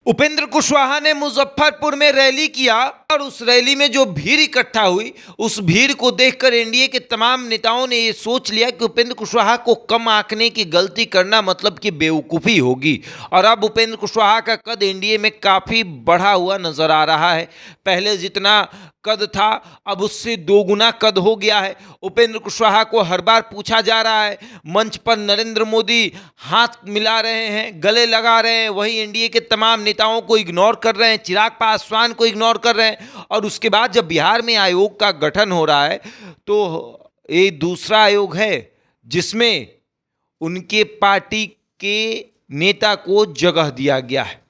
उपेंद्र कुशवाहा ने मुजफ्फरपुर में रैली किया और उस रैली में जो भीड़ इकट्ठा हुई, उस भीड़ को देखकर एनडीए के तमाम नेताओं ने ये सोच लिया कि उपेंद्र कुशवाहा को कम आंकने की गलती करना मतलब कि बेवकूफ़ी होगी। और अब उपेंद्र कुशवाहा का कद एनडीए में काफ़ी बढ़ा हुआ नजर आ रहा है। पहले जितना कद था अब उससे दोगुना कद हो गया है। उपेंद्र कुशवाहा को हर बार पूछा जा रहा है, मंच पर नरेंद्र मोदी हाथ मिला रहे हैं, गले लगा रहे हैं, वहीं एनडीए के तमाम नेताओं को इग्नोर कर रहे हैं, चिराग पासवान को इग्नोर कर रहे हैं। और उसके बाद जब बिहार में आयोग का गठन हो रहा है तो ये दूसरा आयोग है जिसमें उनके पार्टी के नेता को जगह दिया गया है।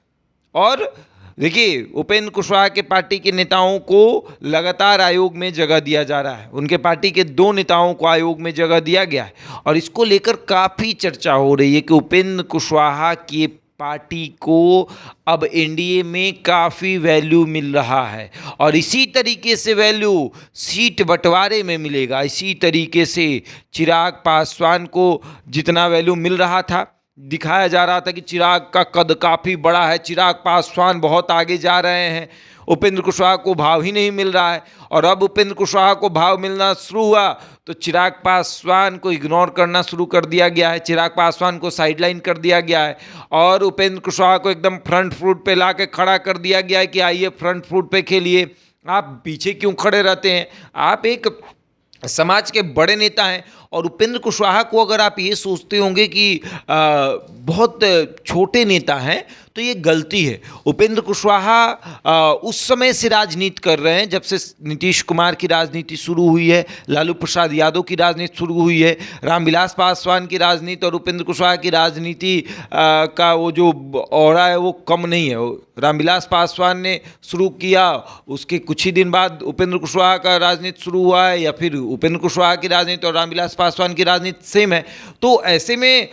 और देखिए, उपेंद्र कुशवाहा के पार्टी के नेताओं को लगातार आयोग में जगह दिया जा रहा है। उनके पार्टी के 2 नेताओं को आयोग में जगह दिया गया है और इसको लेकर काफ़ी चर्चा हो रही है कि उपेंद्र कुशवाहा की पार्टी को अब एनडीए में काफ़ी वैल्यू मिल रहा है और इसी तरीके से वैल्यू सीट बंटवारे में मिलेगा। इसी तरीके से चिराग पासवान को जितना वैल्यू मिल रहा था, दिखाया जा रहा था कि चिराग का कद काफ़ी बड़ा है, चिराग पासवान बहुत आगे जा रहे हैं, उपेंद्र कुशवाहा को भाव ही नहीं मिल रहा है। और अब उपेंद्र कुशवाहा को भाव मिलना शुरू हुआ तो चिराग पासवान को इग्नोर करना शुरू कर दिया गया है, चिराग पासवान को साइडलाइन कर दिया गया है और उपेंद्र कुशवाहा को एकदम फ्रंट फुट पे ला के खड़ा कर दिया गया है कि आइए फ्रंट फुट पे खेलिए, आप पीछे क्यों खड़े रहते हैं, आप एक समाज के बड़े नेता हैं। और उपेंद्र कुशवाहा को अगर आप ये सोचते होंगे कि बहुत छोटे नेता हैं तो ये गलती है। उपेंद्र कुशवाहा उस समय से राजनीति कर रहे हैं जब से नीतीश कुमार की राजनीति शुरू हुई है, लालू प्रसाद यादव की राजनीति शुरू हुई है, रामविलास पासवान की राजनीति और उपेंद्र कुशवाहा की राजनीति का वो जो ऑरा है वो कम नहीं है। रामविलास पासवान ने शुरू किया, उसके कुछ ही दिन बाद उपेंद्र कुशवाहा का राजनीति शुरू हुआ है, या फिर उपेंद्र कुशवाहा की राजनीति और रामविलास पासवान की राजनीति सेम है। तो ऐसे में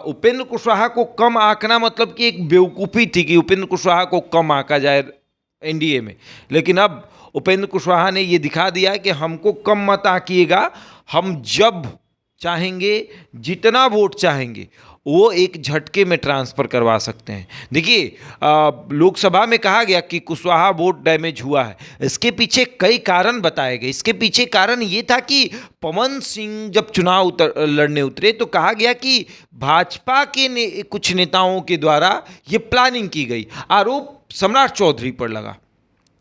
उपेंद्र कुशवाहा को कम आंकना मतलब कि एक बेवकूफ़ी थी कि उपेंद्र कुशवाहा को कम आंका जाए एनडीए में। लेकिन अब उपेंद्र कुशवाहा ने ये दिखा दिया है कि हमको कम मत आंकिएगा, हम जब चाहेंगे जितना वोट चाहेंगे वो एक झटके में ट्रांसफ़र करवा सकते हैं। देखिए, लोकसभा में कहा गया कि कुशवाहा वोट डैमेज हुआ है, इसके पीछे कई कारण बताए गए। इसके पीछे कारण ये था कि पवन सिंह जब चुनाव लड़ने उतरे तो कहा गया कि भाजपा के कुछ नेताओं के द्वारा ये प्लानिंग की गई। आरोप सम्राट चौधरी पर लगा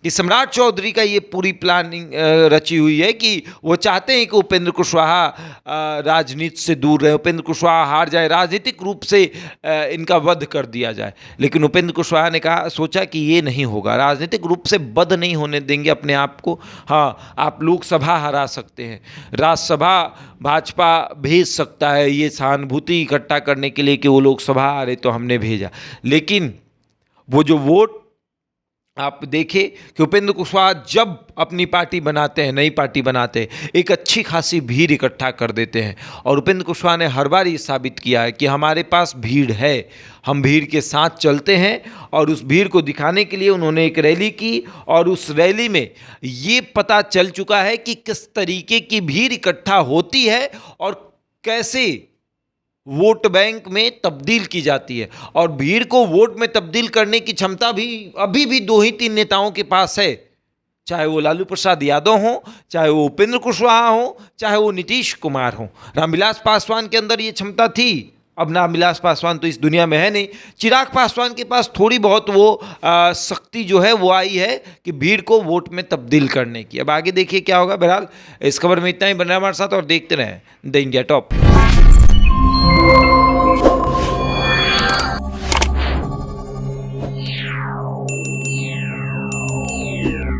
कि सम्राट चौधरी का ये पूरी प्लानिंग रची हुई है कि वो चाहते हैं कि उपेंद्र कुशवाहा राजनीति से दूर रहे, उपेंद्र कुशवाहा हार जाए, राजनीतिक रूप से इनका वध कर दिया जाए। लेकिन उपेंद्र कुशवाहा ने सोचा कि ये नहीं होगा, राजनीतिक रूप से वध नहीं होने देंगे अपने आप को। हाँ, आप लोकसभा हरा सकते हैं, राज्यसभा भाजपा भेज सकता है ये सहानुभूति इकट्ठा करने के लिए कि वो लोकसभा आ रहे तो हमने भेजा। लेकिन वो जो वोट आप देखिए कि उपेंद्र कुशवाहा जब अपनी पार्टी बनाते हैं, नई पार्टी बनाते हैं, एक अच्छी खासी भीड़ इकट्ठा कर देते हैं। और उपेंद्र कुशवाहा ने हर बार ये साबित किया है कि हमारे पास भीड़ है, हम भीड़ के साथ चलते हैं। और उस भीड़ को दिखाने के लिए उन्होंने एक रैली की और उस रैली में ये पता चल चुका है कि किस तरीके की भीड़ इकट्ठा होती है और कैसे वोट बैंक में तब्दील की जाती है। और भीड़ को वोट में तब्दील करने की क्षमता भी अभी भी 2 ही 3 नेताओं के पास है, चाहे वो लालू प्रसाद यादव हों, चाहे वो उपेंद्र कुशवाहा हों, चाहे वो नीतीश कुमार हों। रामविलास पासवान के अंदर ये क्षमता थी, अब रामविलास पासवान तो इस दुनिया में है नहीं। चिराग पासवान के पास थोड़ी बहुत वो शक्ति जो है वो आई है कि भीड़ को वोट में तब्दील करने की। अब आगे देखिए क्या होगा। बहरहाल इस खबर में इतना ही, बन रहा हमारे साथ और देखते रहें द इंडिया टॉप। Yeah.